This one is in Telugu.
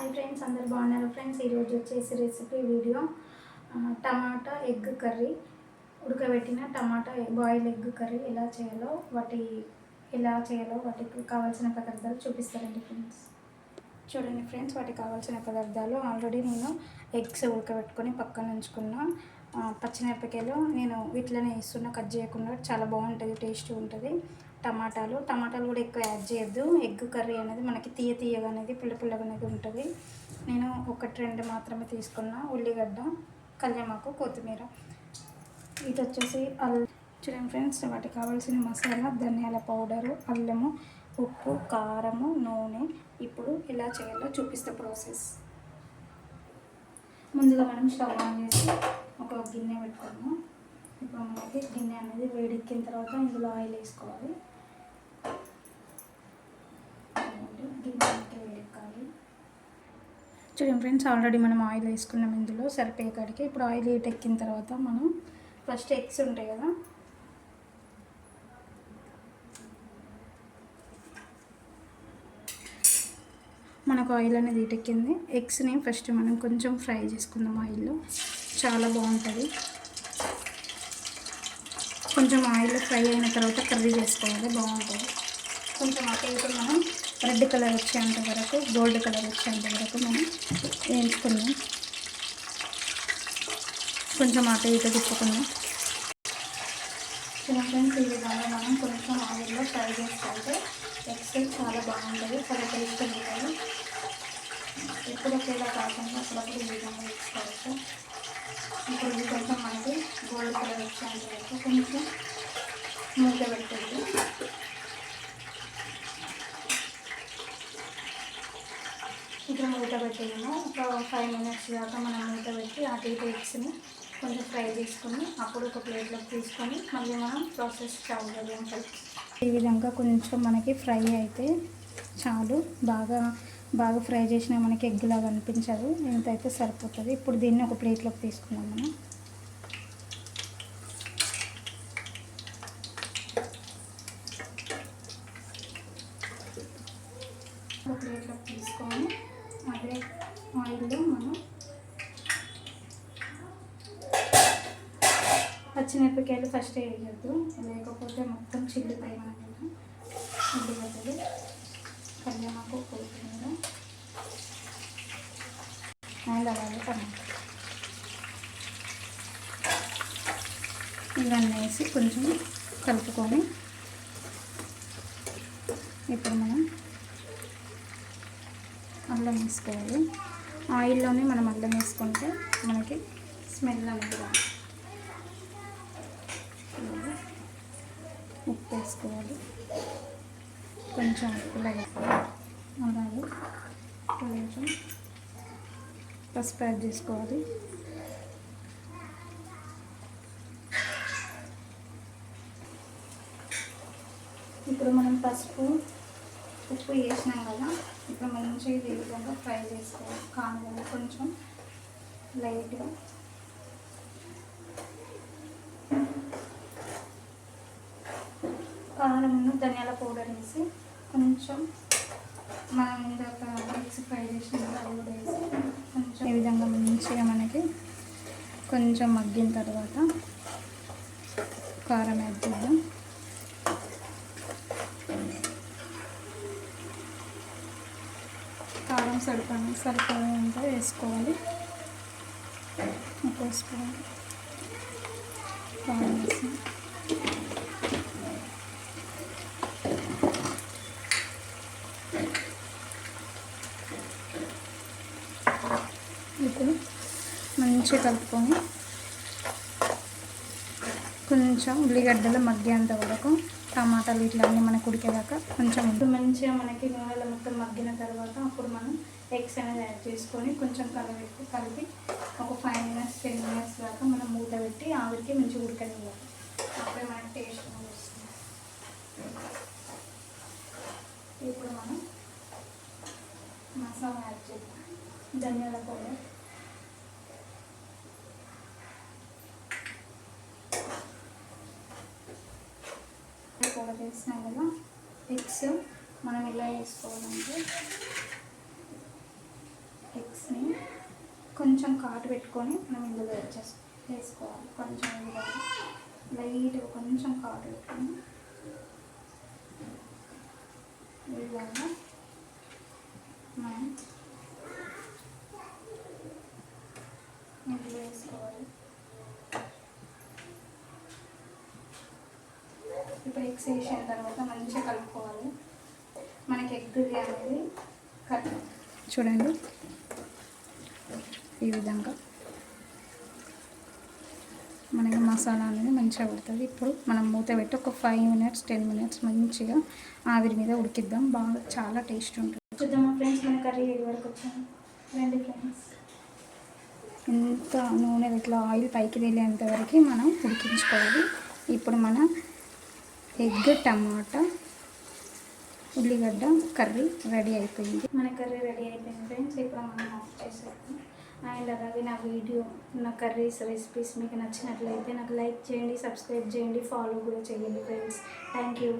హాయ్ ఫ్రెండ్స్, అందరు బాగున్నారు ఫ్రెండ్స్. ఈరోజు వచ్చేసి recipe video tomato egg curry, ఉడకబెట్టిన టమాటా బాయిల్ ఎగ్ కర్రీ ఎలా చేయాలో వాటికి కావాల్సిన పదార్థాలు చూపిస్తారండి ఫ్రెండ్స్. చూడండి ఫ్రెండ్స్, వాటికి కావాల్సిన పదార్థాలు ఆల్రెడీ నేను ఎగ్స్ ఉడకబెట్టుకొని పక్కన ఉంచుకున్న. పచ్చిమిరపకాయలు నేను వీటిలోనే వేస్తున్నా, కట్ చేయకుండా. చాలా బాగుంటుంది, టేస్ట్ ఉంటుంది. టమాటాలు కూడా ఎక్కువ యాడ్ చేయొద్దు. ఎగ్ కర్రీ అనేది మనకి తీయగా అనేది పుల్లగా అనేది ఉంటుంది. నేను 1-2 మాత్రమే తీసుకున్నా. ఉల్లిగడ్డ, కల్యామాకు, కొత్తిమీర. ఇది వచ్చేసి చూడండి ఫ్రెండ్స్, వాటికి కావాల్సిన మసాలా: ధనియాల పౌడరు, అల్లము, ఉప్పు, కారము, నూనె. ఇప్పుడు ఎలా చేయాలో చూపిస్తే ప్రాసెస్. ముందుగా మనం స్టవ్ ఆన్ చేసి ఒక గిన్నె పెట్టుకున్నాము. ఇప్పుడు మనకి గిన్నె అనేది వేడెక్కిన తర్వాత ఇందులో ఆయిల్ వేసుకోవాలి. చూడండి ఫ్రెండ్స్, ఆల్రెడీ మనం ఆయిల్ వేసుకున్నాం ఇందులో సరిపోయే కాడికి. ఇప్పుడు ఆయిల్ హీట్ ఎక్కిన తర్వాత మనం ఫస్ట్ ఎగ్స్ ఉంటాయి కదా, మనకు ఆయిల్ అనేది హీట్ ఎక్కింది. ఎగ్స్ని ఫస్ట్ మనం కొంచెం ఫ్రై చేసుకుందాం ఆయిల్లో. చాలా బాగుంటుంది. కొంచెం ఆయిల్ ఫ్రై అయిన తర్వాత కర్రీ చేసుకోవాలి, బాగుంటుంది. కొంచెం అటు ఇటు మనం రెడ్ కలర్ వచ్చేంత వరకు, గోల్డ్ కలర్ వచ్చేంత వరకు మనం వేయించుకుందాం. కొంచెం అటు ఇటు తిప్పుకుందాం. చిన్న ఫ్రెండ్స్, ఈ విధంగా మనం కొంచెం ఆయిల్లో ఫ్రై చేసుకుంటే ఎగ్స్ చాలా బాగుంటుంది, చాలా టేస్ట్ ఉంటుంది. ఎప్పుడు ఒకేలా కాకుండా అప్పుడప్పుడు ఈ విధంగా వేసుకోవచ్చు. ఇప్పుడు ఇది కొంచెం మనకి గోల్డ్ కలర్ వచ్చేంత వరకు కొంచెం మూత పెట్టండి. ఇప్పుడు మూత పెట్టినాము. ఒక 5 మినిట్స్ దాకా మనం మూత పెట్టి అటు ఇటు ఎగ్స్ని కొంచెం ఫ్రై చేసుకొని అప్పుడు ఒక ప్లేట్లోకి తీసుకొని మళ్ళీ మనం ప్రాసెస్ స్టార్ట్ చేద్దాం. ఈ విధంగా కొంచెం మనకి ఫ్రై అయితే చాలు. బాగా ఫ్రై చేసినా మనకి ఎగ్ లాగా అనిపించదు, ఇంతైతే సరిపోతుంది. ఇప్పుడు దీన్ని ఒక ప్లేట్లోకి తీసుకున్నాం. మనం ఒక ప్లేట్లోకి తీసుకొని అదే ఆయిల్లో మనం పచ్చిమిరపకాయలు ఫస్ట్ వేయద్దు, లేకపోతే మొత్తం చిల్లిపోయి మనకి. ఉల్లిగడ్డలు, కల్యామాకు, కొత్తిమీర అండ్ అలాగే టమాటా ఇవన్నీ వేసి కొంచెం కలుపుకొని ఇప్పుడు మనం అల్లం వేసుకోవాలి. ఆయిల్లోనే మనం అల్లం వేసుకుంటే మనకి స్మెల్ అనేది రాదు. ఉప్పు వేసుకోవాలి, కొంచెం అలాగే కొంచెం పసుపు యాడ్ చేసుకోవాలి. ఇప్పుడు మనం పసుపు, ఉప్పు వేసినాం కదా, ఇప్పుడు మంచిగా ఈ విధంగా ఫ్రై చేసుకోవాలి. కారం కొంచెం లైట్గా, కారం, ధనియాల పౌడర్ వేసి కొంచెం మనం ఇందాక ఎగ్స్ ఫ్రై చేసిన అది కూడా వేసి కొంచెం ఈ విధంగా మంచిగా మనకి కొంచెం మగ్గిన తర్వాత కారం యాడ్ చేద్దాం. కారం సరిపోయేంత వేసుకోవాలి. ఒక స్పూన్ కారం వేసి ఇప్పుడు మంచిగా కలుపుకొని కొంచెం ఉల్లిగడ్డలు మగ్గేంత వరకు, టమాటాలు ఇట్లా అన్నీ మనకు ఉడికేదాకా కొంచెం మంచిగా మనకి నూనెలో మొత్తం మగ్గిన తర్వాత అప్పుడు మనం ఎగ్స్ అనేది యాడ్ చేసుకొని కొంచెం కలిపి ఒక 5 మినిట్స్ 10 మినిట్స్ దాకా మనం మూత పెట్టి ఆవిరికి మంచిగా ఉడకనివ్వాలి. అప్పుడే మనకి టేస్ట్ వస్తుంది. ఇప్పుడు మనం మసాలా యాడ్ చేద్దాం. ధనియాల పౌడర్, వేసినాం కదా. ఎగ్స్ మనం ఇలా వేసుకోవాలంటే ఎగ్స్ని కొంచెం కాటు పెట్టుకొని మనం ఇందులో వేసుకోవాలి. కొంచెం లైట్గా కొంచెం కాటు పెట్టుకొని ఈ విధంగా మనం ఇందులో వేసుకోవాలి. ఇప్పుడు ఎగ్స్ వేసిన తర్వాత మంచిగా కలుపుకోవాలి. మనకి ఎగ్ అనేది చూడండి ఈ విధంగా మనకి మసాలా అనేది మంచిగా ఉడుతుంది. ఇప్పుడు మనం మూత పెట్టి ఒక 5 మినిట్స్ 10 మినిట్స్ మంచిగా ఆవిరి మీద ఉడికిద్దాం. బాగా చాలా టేస్ట్ ఉంటుంది. చూద్దామా ఫ్రెండ్స్, మన కర్రీ ఏది వరకు వచ్చింది. రండి ఫ్రెండ్స్, ఇంత నూనె ఇట్లా ఆయిల్ పైకి తేలేంత వరకు మనం ఉడికించుకోవాలి. ఇప్పుడు మన ఎగ్ టమాటా ఉల్లిగడ్డ కర్రీ రెడీ అయిపోయింది. మన కర్రీ రెడీ అయిపోయింది ఫ్రెండ్స్. ఇప్పుడు మనం ఆఫ్ చేసేద్దాం. అండ్ అలాగే నా వీడియో, నా కర్రీస్ రెసిపీస్ మీకు నచ్చినట్లయితే నాకు లైక్ చేయండి, సబ్స్క్రైబ్ చేయండి, ఫాలో కూడా చేయండి ఫ్రెండ్స్. Thank you.